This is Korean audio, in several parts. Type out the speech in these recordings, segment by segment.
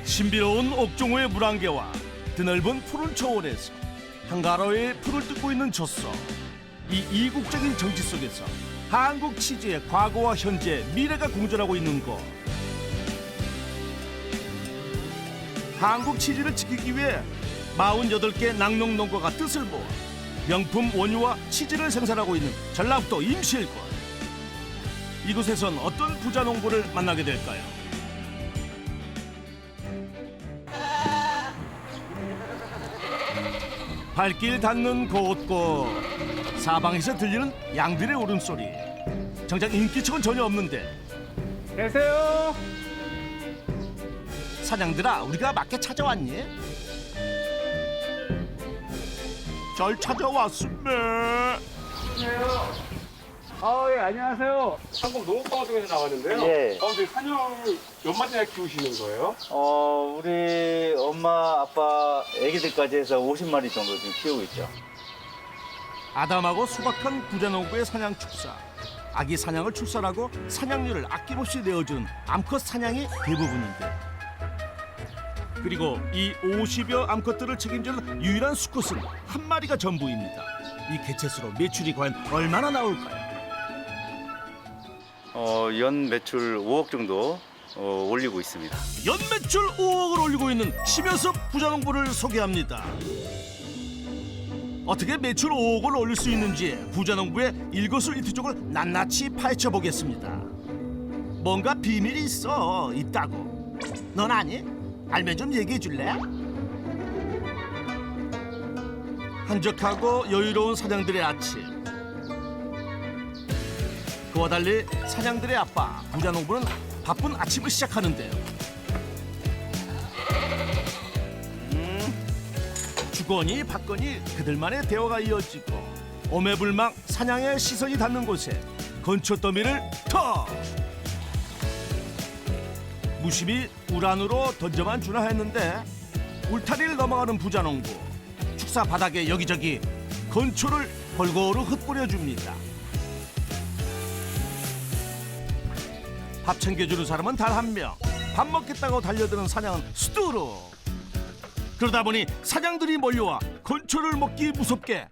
신비로운 옥종호의 물안개와 드넓은 푸른 초원에서 한가로이 풀을 뜯고 있는 젖소. 이 이국적인 정치 속에서 한국 치즈의 과거와 현재, 미래가 공존하고 있는 곳. 한국 치즈를 지키기 위해 48개 낙농 농가가 뜻을 모아 명품 원유와 치즈를 생산하고 있는 전라북도 임실군. 이곳에선 어떤 부자 농부를 만나게 될까요? 발길 닿는 곳곳 사방에서 들리는 양들의 울음소리. 정작 인기척은 전혀 없는데. 계세요? 사냥들아, 우리가 맞게 찾아왔니? 잘 찾아왔습니다. 예, 안녕하세요. 한국 농업방송에서 나왔는데요. 예. 저희 사냥 몇 마리나 키우시는 거예요? 우리 엄마, 아빠, 애기들까지 해서 50마리 정도 지금 키우고 있죠. 아담하고 소박한 부자농부의 사냥 축사. 아기 사냥을 출산하고 사냥료를 아낌없이 내어주는 암컷 사냥이 대부분인데, 그리고 이 50여 암컷들을 책임지는 유일한 수컷은 한 마리가 전부입니다. 이 개체수로 매출이 과연 얼마나 나올까요? 연 매출 5억 정도 올리고 있습니다. 연 매출 5억을 올리고 있는 심여섭 부자농부를 소개합니다. 어떻게 매출 5억을 올릴 수 있는지 부자농부의 일거수일투족을 낱낱이 파헤쳐 보겠습니다. 뭔가 비밀이 있다고. 넌 아니? 알면 좀 얘기해 줄래? 한적하고 여유로운 사냥들의 아침. 그와 달리 사냥들의 아빠 부자농부는 바쁜 아침을 시작하는데요. 주거니 받거니 그들만의 대화가 이어지고 오매불망 사냥의 시선이 닿는 곳에 건초 더미를 터! 무심히 울 안으로 던져만 주나 했는데 울타리를 넘어가는 부자농부. 축사 바닥에 여기저기 건초를 골고루 흩뿌려줍니다. 밥 챙겨주는 사람은 단 한 명. 밥 먹겠다고 달려드는 사냥은 수두룩. 그러다 보니 사냥들이 몰려와 건초를 먹기 무섭게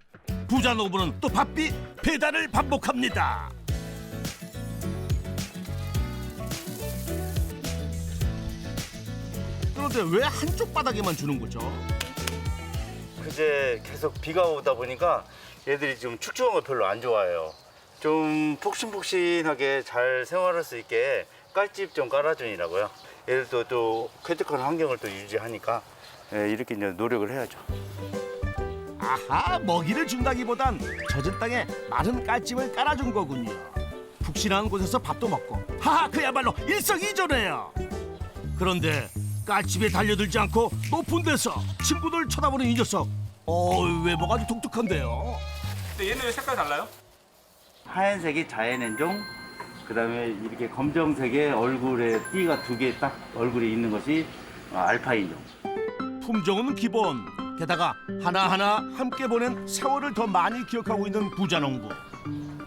부자농부는 또 바삐 배달을 반복합니다. 그런데 왜 한쪽 바닥에만 주는 거죠? 그제 계속 비가 오다 보니까 얘들이 좀 축축한 걸 별로 안 좋아해요. 좀 폭신폭신하게 잘 생활할 수 있게 깔집 좀 깔아주니라고요. 얘들도 또 쾌적한 환경을 또 유지하니까 이렇게 이제 노력을 해야죠. 아하, 먹이를 준다기보단 젖은 땅에 마른 깔집을 깔아준 거군요. 푹신한 곳에서 밥도 먹고, 하하, 그야말로 일석이조네요. 그런데 깔집에 달려들지 않고 높은 데서 친구들 쳐다보는 이 녀석, 외모가 아주 독특한데요. 근데 얘는 왜 색깔 달라요? 하얀색이 자연엔종, 그다음에 이렇게 검정색의 얼굴에 띠가 2개 딱 얼굴에 있는 것이 알파인종. 품종은 기본, 게다가 하나하나 함께 보낸 세월을 더 많이 기억하고 있는 부자농부.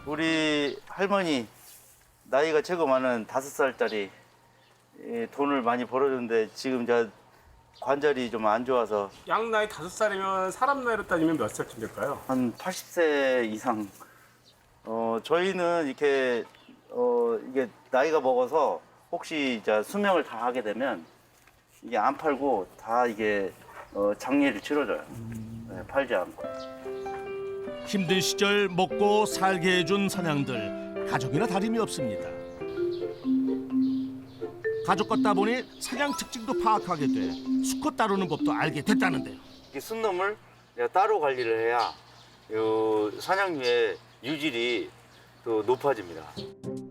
우리 할머니 나이가 최고 많은 5살짜리 돈을 많이 벌어줬는데 지금 저 관절이 좀 안 좋아서 양 나이 5살이면 사람 나이로 따지면 몇 살쯤 될까요? 한 80세 이상. 저희는 이렇게 이게 나이가 먹어서 혹시 이제 수명을 다 하게 되면 이게 안 팔고 다 이게 장례를 치러줘요. 팔지 않고. 힘든 시절 먹고 살게 해준 사냥들, 가족이나 다름이 없습니다. 가족 같다 보니 사냥 특징도 파악하게 돼 수컷 다루는 법도 알게 됐다는데요. 이 순놈을 내가 따로 관리를 해야 요 사냥류의 유질이 또 높아집니다.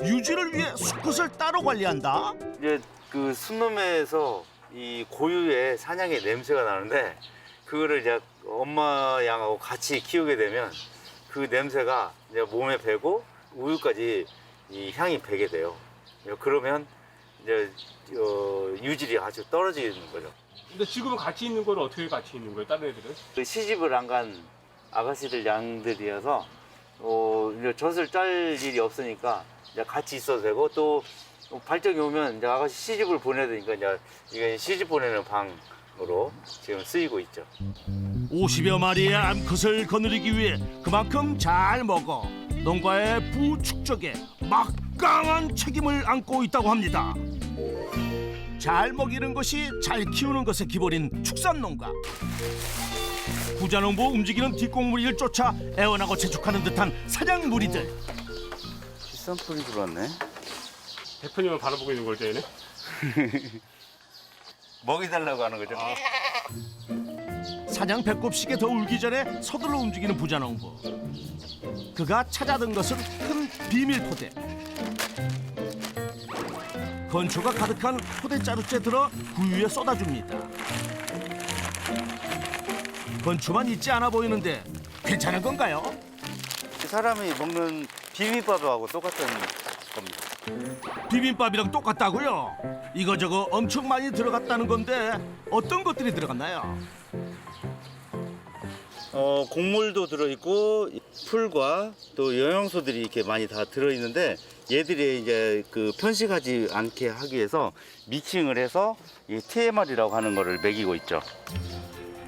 유지를 위해 수컷을 따로 관리한다? 이제 그 순놈에서 이 고유의 사냥의 냄새가 나는데 그거를 이제 엄마 양하고 같이 키우게 되면 그 냄새가 이제 몸에 배고 우유까지 이 향이 배게 돼요. 그러면 이제 유질이 아주 떨어지는 거죠. 근데 지금은 같이 있는 건 어떻게 같이 있는 거예요, 다른 애들은? 그 시집을 안 간 아가씨들 양들이어서 이제 젖을 짤 일이 없으니까 이제 같이 있어도 되고 또 발정이 오면 이제 아가씨 시집을 보내야 되니까 이제 이게 시집 보내는 방으로 지금 쓰이고 있죠. 50여 마리의 암컷을 거느리기 위해 그만큼 잘 먹어 농가의 부축적에 막강한 책임을 안고 있다고 합니다. 잘 먹이는 것이 잘 키우는 것의 기본인 축산농가. 부자농부 움직이는 뒷공무리를 쫓아 애원하고 재촉하는 듯한 사냥 무리들. 비싼 풀이 들어왔네. 대표님은 바라보고 있는 거죠, 얘네? 먹이 달라고 하는 거죠. 사냥 배꼽시계 더 울기 전에 서둘러 움직이는 부자농부. 그가 찾아든 것은 큰 비밀 포대. 건초가 가득한 포대자루째 들어 구유에 쏟아줍니다. 건초만 있지 않아 보이는데 괜찮은 건가요? 사람이 먹는 비빔밥하고 똑같은 겁니다. 비빔밥이랑 똑같다고요? 이거저거 엄청 많이 들어갔다는 건데 어떤 것들이 들어갔나요? 곡물도 들어있고 풀과 또 영양소들이 이렇게 많이 다 들어있는데 얘들이 이제 그 편식하지 않게 하기 위해서 미싱을 해서 이 TMR이라고 하는 거를 먹이고 있죠.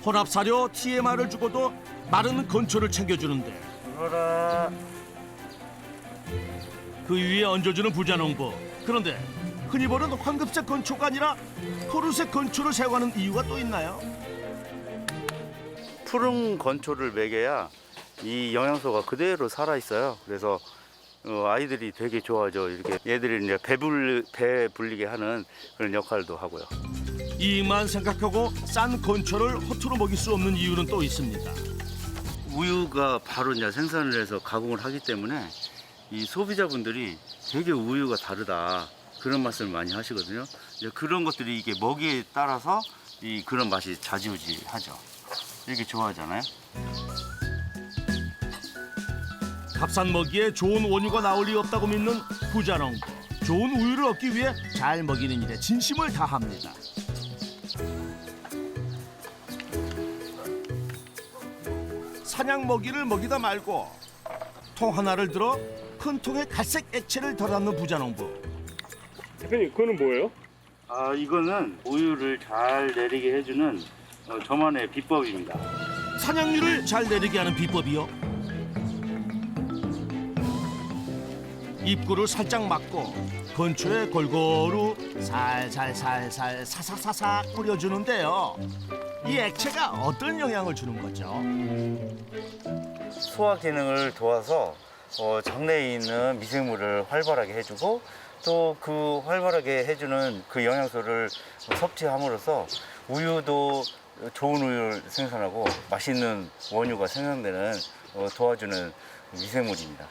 혼합사료 TMR을 주고도 마른 건초를 챙겨주는데 그러라. 그 위에 얹어주는 부자농부. 그런데 흔히 보는 황금색 건초가 아니라 포르색 건초를 사용하는 이유가 또 있나요? 푸른 건초를 먹여야 이 영양소가 그대로 살아 있어요. 그래서 아이들이 되게 좋아하죠. 이렇게 얘들이 이제 배 불리게 하는 그런 역할도 하고요. 이만 생각하고 싼 건초를 허투루 먹일 수 없는 이유는 또 있습니다. 우유가 바로 이제 생산을 해서 가공을 하기 때문에 이 소비자분들이 되게 우유가 다르다 그런 말씀을 많이 하시거든요. 이제 그런 것들이 이게 먹이에 따라서 이 그런 맛이 좌지우지하죠. 이렇게 좋아하잖아요. 값싼 먹이에 좋은 원유가 나올 리 없다고 믿는 부자농부. 좋은 우유를 얻기 위해 잘 먹이는 일에 진심을 다합니다. 사냥 먹이를 먹이다 말고 통 하나를 들어 큰 통에 갈색 액체를 덜어넣는 부자농부. 대표님, 그거는 뭐예요? 이거는 우유를 잘 내리게 해주는 저만의 비법입니다. 사냥류를 잘 내리게 하는 비법이요. 입구를 살짝 막고 건초에 골고루 살살살살 사사사사 뿌려주는데요. 이 액체가 어떤 영향을 주는 거죠? 소화 기능을 도와서 장내에 있는 미생물을 활발하게 해주고 또 그 활발하게 해주는 그 영양소를 섭취함으로써 우유도 좋은 우유를 생산하고 맛있는 원유가 생산되는 도와주는 미생물입니다.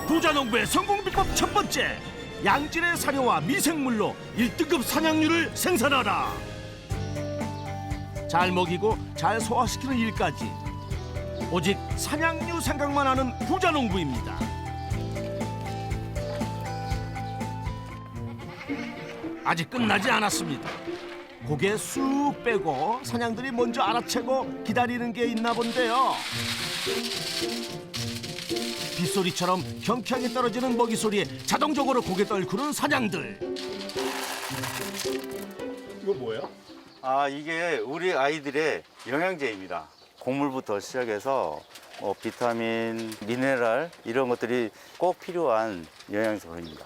부자농부의 성공 비법 첫 번째, 양질의 사료와 미생물로 1등급 사냥류를 생산하라. 잘 먹이고 잘 소화시키는 일까지 오직 사냥류 생각만 하는 부자농부입니다. 아직 끝나지 않았습니다. 고개 쑥 빼고 사냥들이 먼저 알아채고 기다리는 게 있나 본데요. 빗소리처럼 경쾌하게 떨어지는 먹이 소리에 자동적으로 고개 떨구는 사냥들. 이거 뭐예요? 이게 우리 아이들의 영양제입니다. 곡물부터 시작해서 비타민, 미네랄 이런 것들이 꼭 필요한 영양소입니다.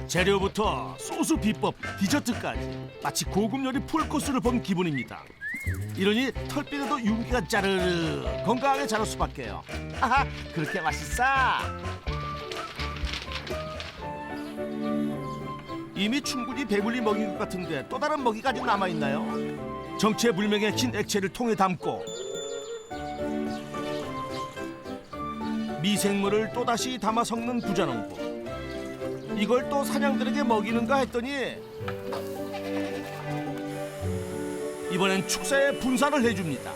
재료부터 소스 비법, 디저트까지 마치 고급 요리 풀코스를 본 기분입니다. 이러니 털빛에도 윤기가 짜르르 건강하게 자랄 수밖에요. 하하, 그렇게 맛있어. 이미 충분히 배불리 먹인 것 같은데 또 다른 먹이가 아직 남아있나요? 정체불명의 긴 액체를 통에 담고 미생물을 또다시 담아 섞는 부자농부. 이걸 또 사냥들에게 먹이는가 했더니 이번엔 축사에 분사를 해줍니다.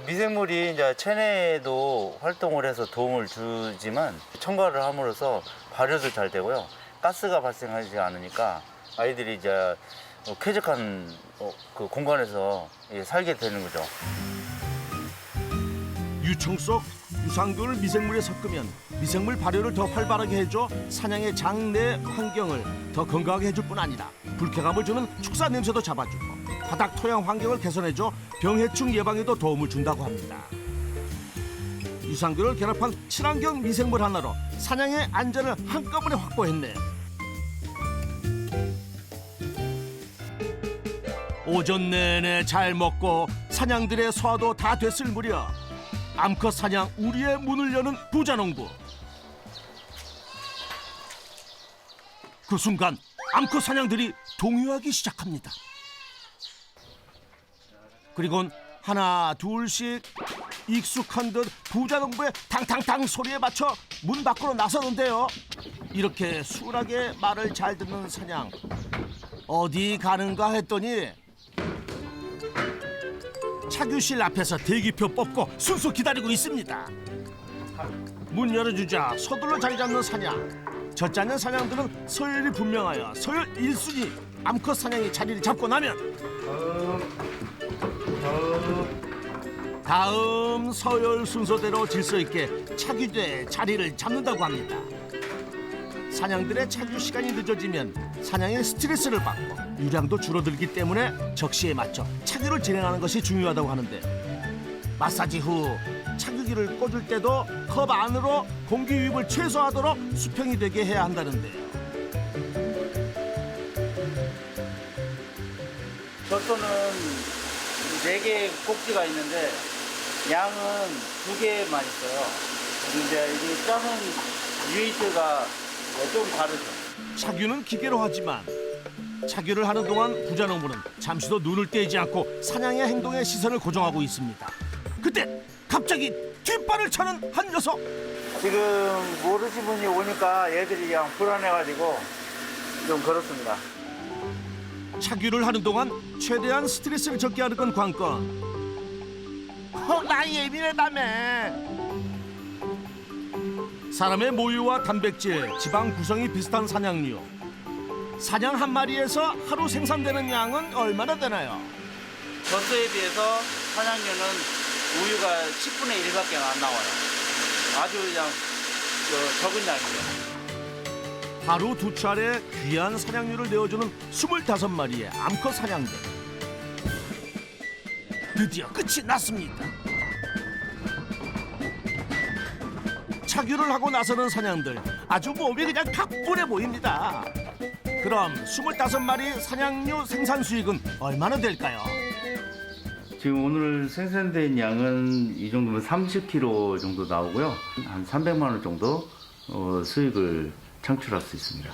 미생물이 이제 체내에도 활동을 해서 도움을 주지만 첨가를 함으로써 발효도 잘 되고요. 가스가 발생하지 않으니까 아이들이 이제 쾌적한 그 공간에서 살게 되는 거죠. 유청 속 유산균을 미생물에 섞으면 미생물 발효를 더 활발하게 해줘 사냥의 장내 환경을 더 건강하게 해줄 뿐 아니라 불쾌감을 주는 축사 냄새도 잡아주고 바닥 토양 환경을 개선해줘 병해충 예방에도 도움을 준다고 합니다. 유산균을 결합한 친환경 미생물 하나로 사냥의 안전을 한꺼번에 확보했네. 오전 내내 잘 먹고 사냥들의 소화도 다 됐을 무렵 암컷 사냥 우리의 문을 여는 부자농부. 그 순간 암컷 사냥들이 동요하기 시작합니다. 그리곤 하나 둘씩 익숙한 듯 부자농부의 탕탕탕 소리에 맞춰 문 밖으로 나서는데요. 이렇게 수월하게 말을 잘 듣는 사냥 어디 가는가 했더니 차규실 앞에서 대기표 뽑고 순서 기다리고 있습니다. 문 열어주자 서둘러 자리 잡는 사냥. 젖지 않는 사냥들은 서열이 분명하여 서열 1순위 암컷 사냥이 자리를 잡고 나면 다음 서열 순서대로 질서 있게 차규대에 자리를 잡는다고 합니다. 사냥들의 차규 시간이 늦어지면 사냥의 스트레스를 받고 유량도 줄어들기 때문에 적시에 맞춰 차규를 진행하는 것이 중요하다고 하는데 마사지 후 차규기를 꽂을 때도 컵 안으로 공기 유입을 최소화하도록 수평이 되게 해야 한다는데요. 젖소는 4개 꼭지가 있는데 양은 2개만 있어요. 근데 이게 짜는 유니트가 좀 다르죠. 차규는 기계로 하지만 차규를 하는 동안 부자농부는 잠시도 눈을 떼지 않고 사냥의 행동에 시선을 고정하고 있습니다. 그때 갑자기 뒷발을 차는 한 녀석. 지금 모르신 분이 오니까 얘들이 그냥 불안해가지고 좀 그렇습니다. 차규를 하는 동안 최대한 스트레스를 적게 하는 건 관건. 나 예민하다며. 사람의 모유와 단백질, 지방 구성이 비슷한 사냥류. 사냥 한 마리에서 하루 생산되는 양은 얼마나 되나요? 젖소에 비해서 사냥류는 우유가 10분의 1밖에 안 나와요. 아주 그냥 적은 양이죠. 하루 2차례 귀한 사냥류를 내어주는 25마리의 암컷 사냥들. 드디어 끝이 났습니다. 차규를 하고 나서는 사냥들 아주 몸이 그냥 가뿐해 보입니다. 그럼 25마리 사냥류 생산 수익은 얼마나 될까요? 지금 오늘 생산된 양은 이 정도면 30kg 정도 나오고요. 한 300만 원 정도 수익을 창출할 수 있습니다.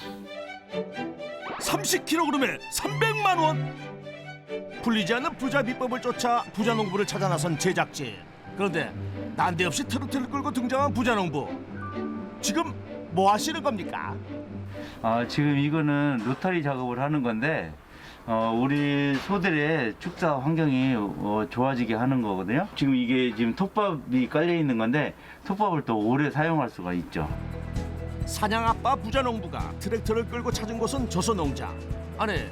30kg에 300만 원? 풀리지 않는 부자 비법을 쫓아 부자농부를 찾아 나선 제작진. 그런데 난데없이 트로트를 끌고 등장한 부자농부. 지금 뭐 하시는 겁니까? 지금 이거는 로타리 작업을 하는 건데 우리 소들의 축사 환경이 좋아지게 하는 거거든요. 지금 이게 지금 톱밥이 깔려 있는 건데 톱밥을 또 오래 사용할 수가 있죠. 사냥 아빠 부자농부가 트랙터를 끌고 찾은 곳은 젖소 농장. 아니,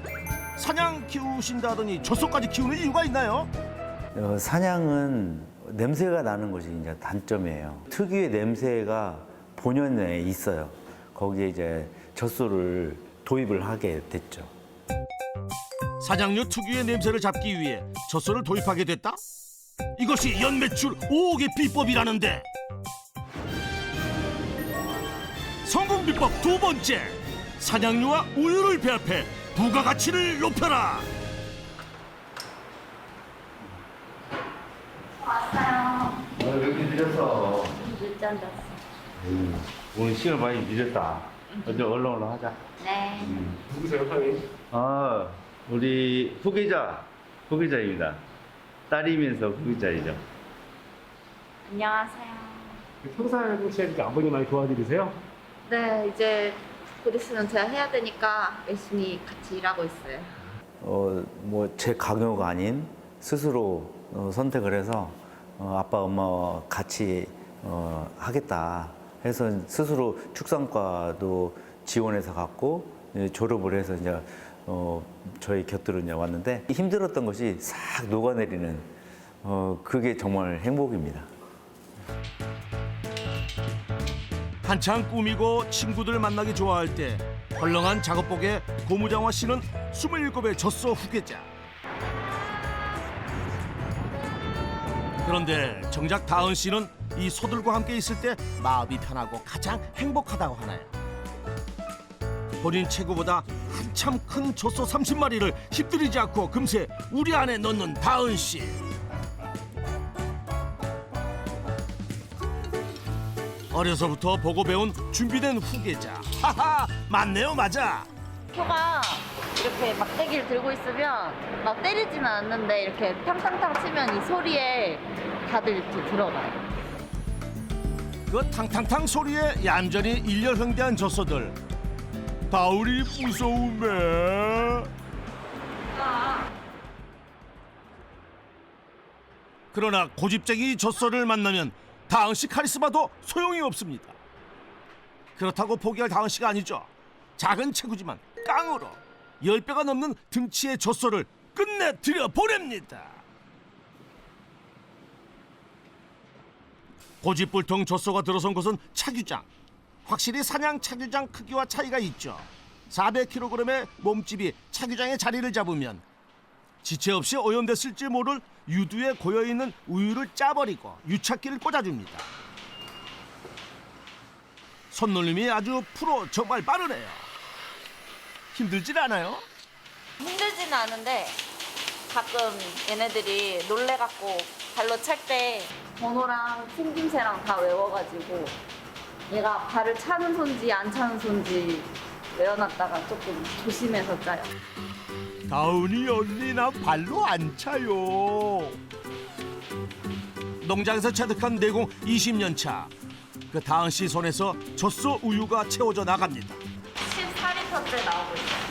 사냥 키우신다더니 젖소까지 키우는 이유가 있나요? 사냥은 냄새가 나는 것이 이제 단점이에요. 특유의 냄새가 본연에 있어요. 거기에 이제 젖소를 도입을 하게 됐죠. 사냥류 특유의 냄새를 잡기 위해 젖소를 도입하게 됐다? 이것이 연매출 5억의 비법이라는데. 성공 비법 두 번째, 사냥류와 우유를 배합해 부가가치를 높여라. 왔어요. 왜 이렇게 늦었어? 늦잠 잤어. 오늘 시간 많이 늦었다. 먼저 얼른 하자. 네. 누구세요, 사장님? 우리 후계자입니다. 딸이면서 후계자이죠. 안녕하세요. 평상시에 이렇게 아버님 많이 도와드리세요? 네, 이제 곧 있으면 제가 해야 되니까 열심히 같이 일하고 있어요. 뭐 제 강요가 아닌 스스로 선택을 해서 아빠 엄마와 같이 하겠다 해서 스스로 축산과도 지원해서 갔고 졸업을 해서 이제 저희 곁으로 이제 왔는데 힘들었던 것이 싹 녹아내리는 그게 정말 행복입니다. 한창 꾸미고 친구들 만나기 좋아할 때 헐렁한 작업복에 고무장화 씨는 27의 젖소 후계자. 그런데 정작 다은 씨는 이 소들과 함께 있을 때 마음이 편하고 가장 행복하다고 하나요. 본인 체구보다 한참 큰 젖소 30마리를 힘들이지 않고 금세 우리 안에 넣는 다은 씨. 어려서부터 보고 배운 준비된 후계자. 하하, 맞네요, 맞아. 소가 이렇게 막대기를 들고 있으면 막 때리지는 않는데 이렇게 탕탕탕 치면 이 소리에 다들 이렇게 들어가요. 그 탕탕탕 소리에 얌전히 일렬횡대한 젖소들. 다울이 무서우매. 그러나 고집쟁이 젖소를 만나면 다은 씨 카리스마도 소용이 없습니다. 그렇다고 포기할 다은 씨가 아니죠. 작은 체구지만 깡으로 10배가 넘는 등치의 젖소를 끝내 들여보냅니다. 고집불통 젖소가 들어선 곳은 차규장. 확실히 사냥 차규장 크기와 차이가 있죠. 400kg의 몸집이 차규장의 자리를 잡으면 지체 없이 오염됐을지 모를 유두에 고여있는 우유를 짜버리고 유착기를 꽂아줍니다. 손놀림이 아주 프로, 정말 빠르네요. 힘들질 않아요? 힘들지는 않은데 가끔 얘네들이 놀래갖고 발로 찰 때 번호랑 생김새랑 다 외워가지고 얘가 발을 차는 손지 안 차는 손지 외워놨다가 조금 조심해서 짜요. 다운이 언니 나 발로 안 차요. 농장에서 체득한 내공 20년 차. 그 다은 씨 손에서 젖소 우유가 채워져 나갑니다. 14리터째 나오고 있어요.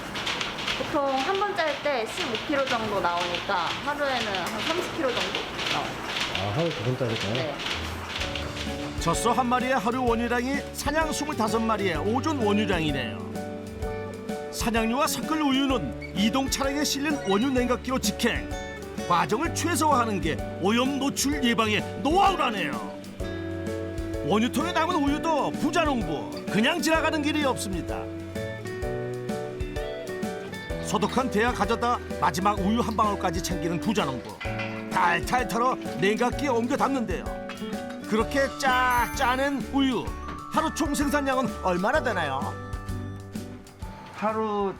보통 한 번 짤 때 15kg 정도 나오니까 하루에는 한 30kg 정도 나와요. 아, 하루 두 번 따를까요? 네. 젖소 한 마리의 하루 원유량이 사냥 25마리의 오전 원유량이네요. 사냥류와 섞을 우유는 이동 차량에 실린 원유 냉각기로 직행. 과정을 최소화하는 게 오염 노출 예방의 노하우라네요. 원유통에 남은 우유도 부자농부 그냥 지나가는 길이 없습니다. 소독한 대야 가져다 마지막 우유 한 방울까지 챙기는 부자농부. 탈탈 털어 냉각기에 옮겨 담는데요. 그렇게 쫙 짜낸 우유 하루 총 생산량은 얼마나 되나요? 하루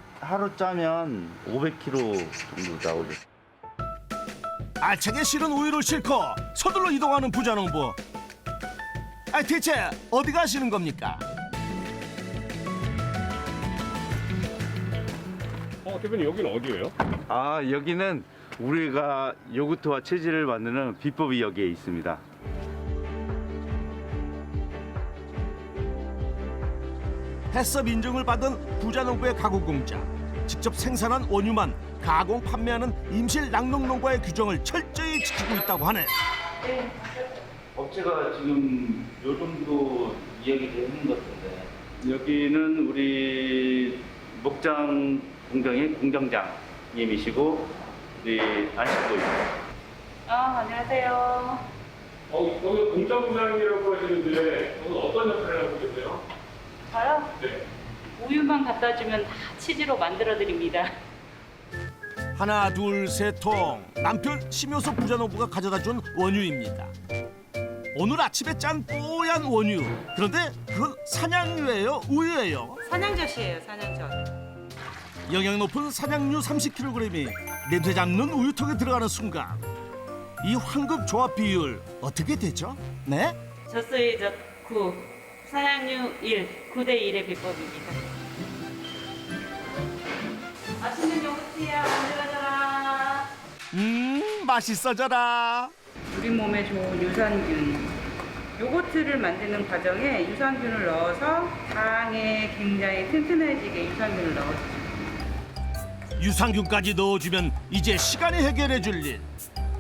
짜면 500kg 정도 나오죠. 알차게 실은 우유를 싣고 서둘러 이동하는 부자농부. 대체 어디 가시는 겁니까? 대표님 여기는 어디예요? 아, 여기는 우리가 요구르트와 치즈를 만드는 비법이 여기에 있습니다. 해썹 인증을 받은 부자농부의 가구 공장. 직접 생산한 원유만 가공 판매하는 임실 낙농농가의 규정을 철저히 지키고 있다고 하네. 업체가 지금 요 정도 이야기되는 것 같은데 여기는 우리 목장 공장의 공장장님이시고 우리 안식도입니다. 안녕하세요. 여기 공장장이라고 하시는데 오늘 어떤 역할을 하고 계세요? 저요? 네. 우유만 갖다 주면 다 치즈로 만들어 드립니다. 하나 둘 세 통. 남편 심효소 부자농부가 가져다 준 원유입니다. 오늘 아침에 짠 뽀얀 원유. 그런데 그건 사냥류예요? 우유예요? 사냥젓이에요, 사냥젓. 영양 높은 사냥류 30kg이 냄새 잡는 우유통에 들어가는 순간 이 황급 조합 비율 어떻게 되죠? 네? 젖소의 젖 9, 사냥류 1, 9대 1의 비법입니다. 맛있는 요거트야, 만들어져라. 맛있어져라. 우리 몸에 좋은 유산균. 요거트를 만드는 과정에 유산균을 넣어서 당에 굉장히 튼튼해지게 유산균을 넣어주죠. 유산균까지 넣어주면 이제 시간이 해결해 줄 일.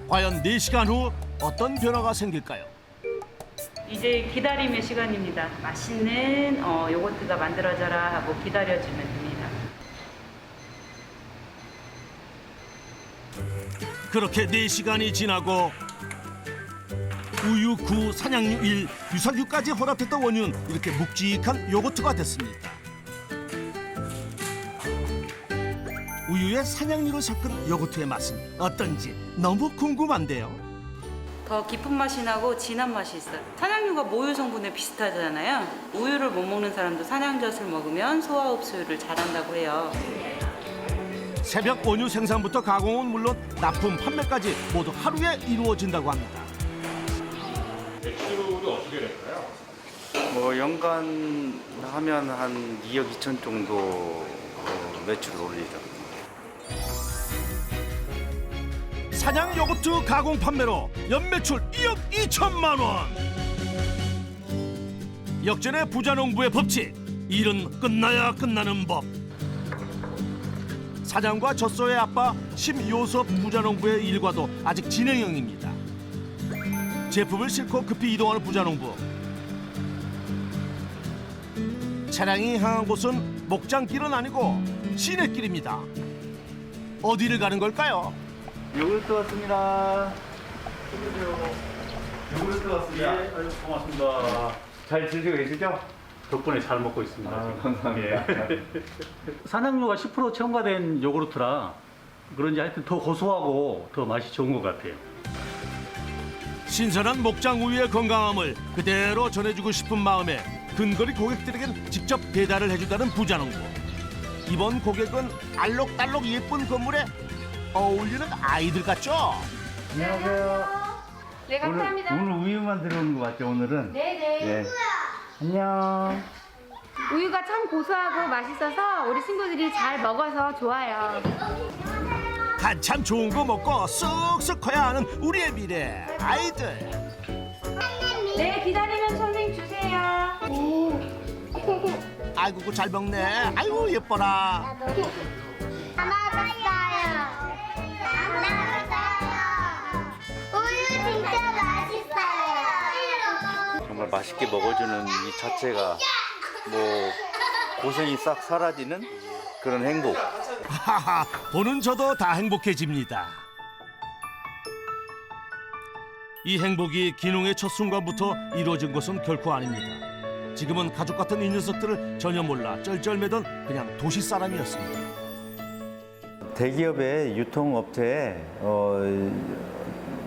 과연 4시간 후 어떤 변화가 생길까요? 이제 기다림의 시간입니다. 맛있는 요거트가 만들어져라 하고 기다려주면 됩니다. 그렇게 4시간이 지나고 우유 9, 산양유 1, 유산균까지 혼합했던 원유는 이렇게 묵직한 요거트가 됐습니다. 우유에 산양유를 섞은 요거트의 맛은 어떤지 너무 궁금한데요. 더 깊은 맛이 나고 진한 맛이 있어요. 산양유가 모유 성분에 비슷하잖아요. 우유를 못 먹는 사람도 산양젓을 먹으면 소화 흡수를 잘한다고 해요. 새벽 원유 생산부터 가공은 물론 납품 판매까지 모두 하루에 이루어진다고 합니다. 매출은 어떻게 될까요? 뭐 연간 하면 한 2억 2천 정도 매출을 올리죠. 산양 요거트 가공 판매로 연매출 2억 2천만 원. 역전의 부자농부의 법칙, 일은 끝나야 끝나는 법. 사장과 젖소의 아빠 심요섭 부자농부의 일과도 아직 진행형입니다. 제품을 싣고 급히 이동하는 부자농부. 차량이 향한 곳은 목장길은 아니고 시내길입니다. 어디를 가는 걸까요? 요구르트 왔습니다. 요구르트 왔습니다. 아유, 고맙습니다. 잘 드시고 계시죠? 덕분에 잘 먹고 있습니다. 아, 감사합니다. 산양유가 10% 첨가된 요구르트라 그런지 하여튼 더 고소하고 더 맛이 좋은 것 같아요. 신선한 목장 우유의 건강함을 그대로 전해주고 싶은 마음에 근거리 고객들에겐 직접 배달을 해준다는 부자농부. 이번 고객은 알록달록 예쁜 건물에 어울리는 아이들 같죠? 안녕하세요. 네, 감사합니다. 오늘 우유만 들어오는 거 맞죠? 오늘은? 네네. 네. 안녕. 우유가 참 고소하고 맛있어서 우리 친구들이 잘 먹어서 좋아요. 한참 좋은 거 먹고 쑥쑥 커야 하는 우리의 미래 아이들. 네, 기다리면 선생님 주세요. 아이고 잘 먹네. 아이고 예뻐라. 우유 진짜 맛있어요. 정말 맛있게 먹어주는 이 자체가 뭐 고생이 싹 사라지는 그런 행복. 하하, 보는 저도 다 행복해집니다. 이 행복이 기농의 첫 순간부터 이루어진 것은 결코 아닙니다. 지금은 가족 같은 이 녀석들을 전혀 몰라 쩔쩔매던 그냥 도시 사람이었습니다. 대기업의 유통업체에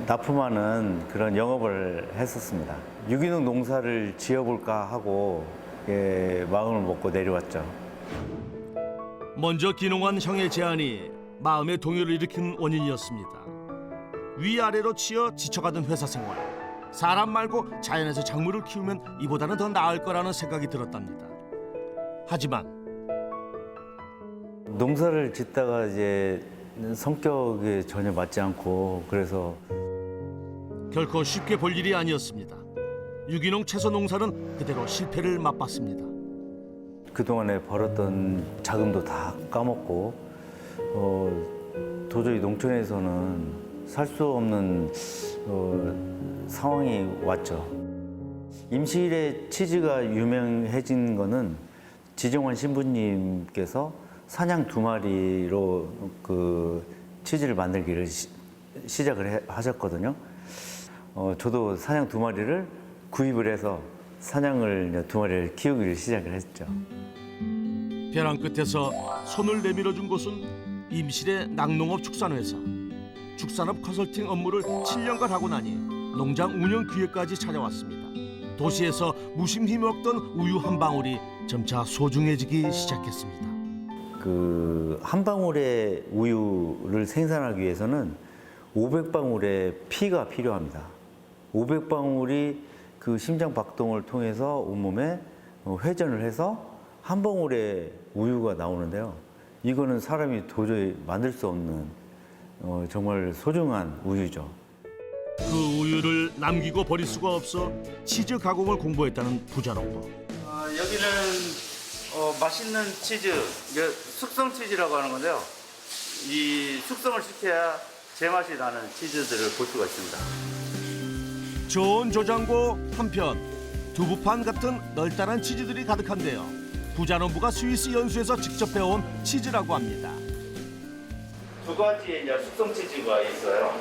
납품하는 그런 영업을 했었습니다. 유기농 농사를 지어볼까 하고 마음을 먹고 내려왔죠. 먼저 기농한 형의 제안이 마음의 동요를 일으킨 원인이었습니다. 위아래로 치여 지쳐가던 회사 생활. 사람 말고 자연에서 작물을 키우면 이보다는 더 나을 거라는 생각이 들었답니다. 하지만 농사를 짓다가 이제 성격에 전혀 맞지 않고 그래서 결코 쉽게 볼 일이 아니었습니다. 유기농 채소 농사는 그대로 실패를 맛봤습니다. 그동안에 벌었던 자금도 다 까먹고 도저히 농촌에서는 살 수 없는 상황이 왔죠. 임실의 치즈가 유명해진 거는 지정원 신부님께서 사냥 2마리로 그 치즈를 만들기를 시작을 하셨거든요. 저도 사냥 2마리를 구입을 해서 사냥을 2마리를 키우기를 시작을 했죠. 벼랑 끝에서 손을 내밀어 준 곳은 임실의 낙농업 축산회사. 축산업 컨설팅 업무를 7년간 하고 나니 농장 운영 기회까지 찾아왔습니다. 도시에서 무심히 먹던 우유 한 방울이 점차 소중해지기 시작했습니다. 그 한 방울의 우유를 생산하기 위해서는 500방울의 피가 필요합니다. 500방울이 그 심장 박동을 통해서 온몸에 회전을 해서 한 방울의 우유가 나오는데요. 이거는 사람이 도저히 만들 수 없는 정말 소중한 우유죠. 그 우유를 남기고 버릴 수가 없어 치즈 가공을 공부했다는 부자농부. 여기는 맛있는 치즈, 이게 숙성 치즈라고 하는 건데요. 이 숙성을 시켜야 제맛이 나는 치즈들을 볼 수가 있습니다. 좋은 조장고 한편 두부판 같은 널따란 치즈들이 가득한데요. 부자농부가 스위스 연수에서 직접 배워온 치즈라고 합니다. 두 가지의 이제 숙성 치즈가 있어요.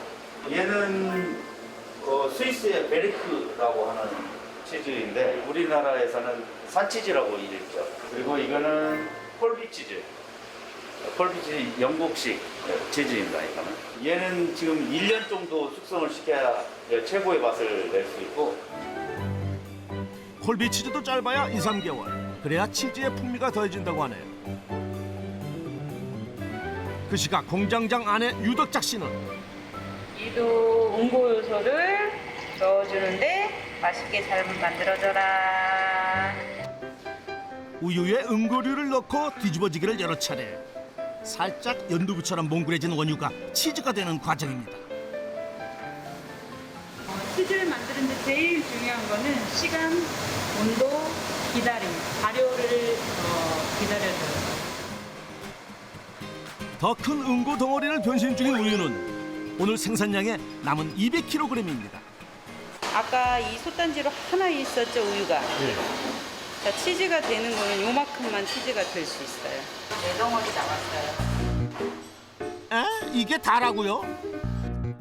얘는 스위스의 베르크라고 하는 치즈인데 우리나라에서는 산치즈라고 이르죠. 그리고 이거는 콜비치즈. 콜비치즈 영국식 치즈입니다. 이거는. 얘는 지금 1년 정도 숙성을 시켜야 최고의 맛을 낼 수 있고 콜비치즈도 짧아야 2, 3개월. 그래야 치즈의 풍미가 더해진다고 하네요. 그 시각 공장장 아내 유덕작 씨는 이도 응고 요소를 넣어주는데 맛있게 잘 만들어져라. 우유에 응고류를 넣고 뒤집어지기를 여러 차례. 살짝 연두부처럼 몽글해진 원유가 치즈가 되는 과정입니다. 치즈를 만드는데 제일 중요한 거는 시간, 온도, 기다림, 발효를 기다려줘요. 더 큰 응고 덩어리를 변신 중인 우유는 오늘 생산량의 남은 200kg입니다. 아까 이 솥단지로 하나 있었죠, 우유가. 자, 치즈가 되는 거는 요만큼만 치즈가 될 수 있어요. 4덩어리 나왔어요. 이게 다라고요?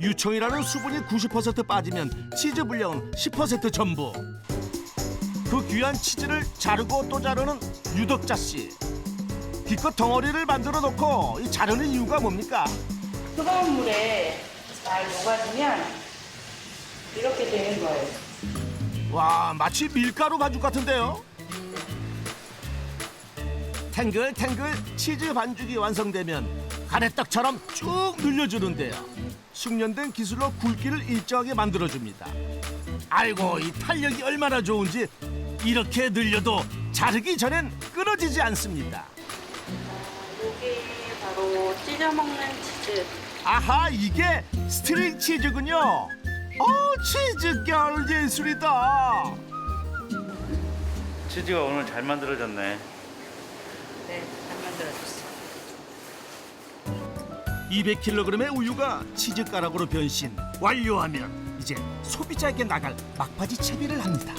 유청이라는 수분이 90% 빠지면 치즈 분량은 10% 전부. 그 귀한 치즈를 자르고 또 자르는 유덕자 씨. 기껏 덩어리를 만들어 놓고 이 자르는 이유가 뭡니까? 뜨거운 물에 잘 녹아지면 이렇게 되는 거예요. 와, 마치 밀가루 반죽 같은데요? 탱글탱글 치즈 반죽이 완성되면 가래떡처럼 쭉 늘려주는데요. 숙련된 기술로 굵기를 일정하게 만들어줍니다. 아이고, 이 탄력이 얼마나 좋은지 이렇게 늘려도 자르기 전엔 끊어지지 않습니다. 이게 바로 찢어 먹는 치즈. 아하, 이게 스트링 치즈군요. 치즈결 예술이다. 치즈가 오늘 잘 만들어졌네. 네, 잘 만들어졌어요. 200kg의 우유가 치즈가락으로 변신 완료하면 이제 소비자에게 나갈 막바지 채비를 합니다.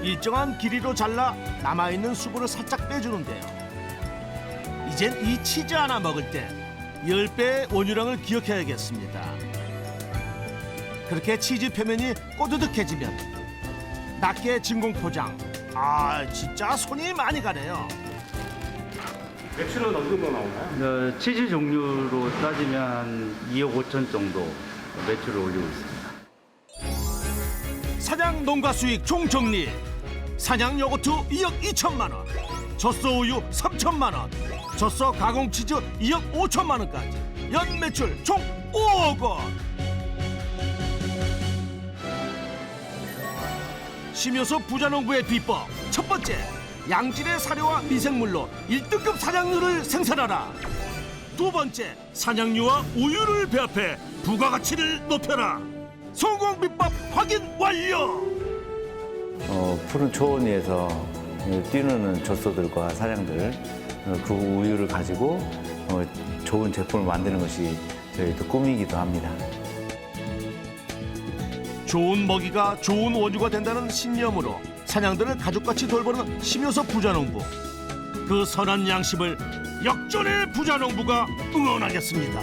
일정한 길이로 잘라 남아있는 수분을 살짝 빼주는데요. 이젠 이 치즈 하나 먹을 때 10배의 원유량을 기억해야겠습니다. 그렇게 치즈 표면이 꼬드득해지면 낱개 진공 포장. 진짜 손이 많이 가네요. 매출은 어느 정도 나오나요? 치즈 종류로 따지면 한 2억 5천 정도 매출을 올리고 있습니다. 사냥 농가 수익 총정리. 사냥 요거트 2억 2천만 원, 젖소 우유 3천만 원, 젖소 가공 치즈 2억 5천만 원까지 연 매출 총 5억 원. 심효소 부자농부의 비법 첫 번째, 양질의 사료와 미생물로 1등급 사냥류를 생산하라. 두 번째, 사냥류와 우유를 배합해 부가가치를 높여라. 성공 비법 확인 완료. 푸른 초원 위에서 뛰노는 젖소들과 사냥들 그 우유를 가지고 좋은 제품을 만드는 것이 저희도 꿈이기도 합니다. 좋은 먹이가 좋은 원유가 된다는 신념으로 사냥들을 가족같이 돌보는 심효소 부자농부. 그 선한 양심을 역전의 부자농부가 응원하겠습니다.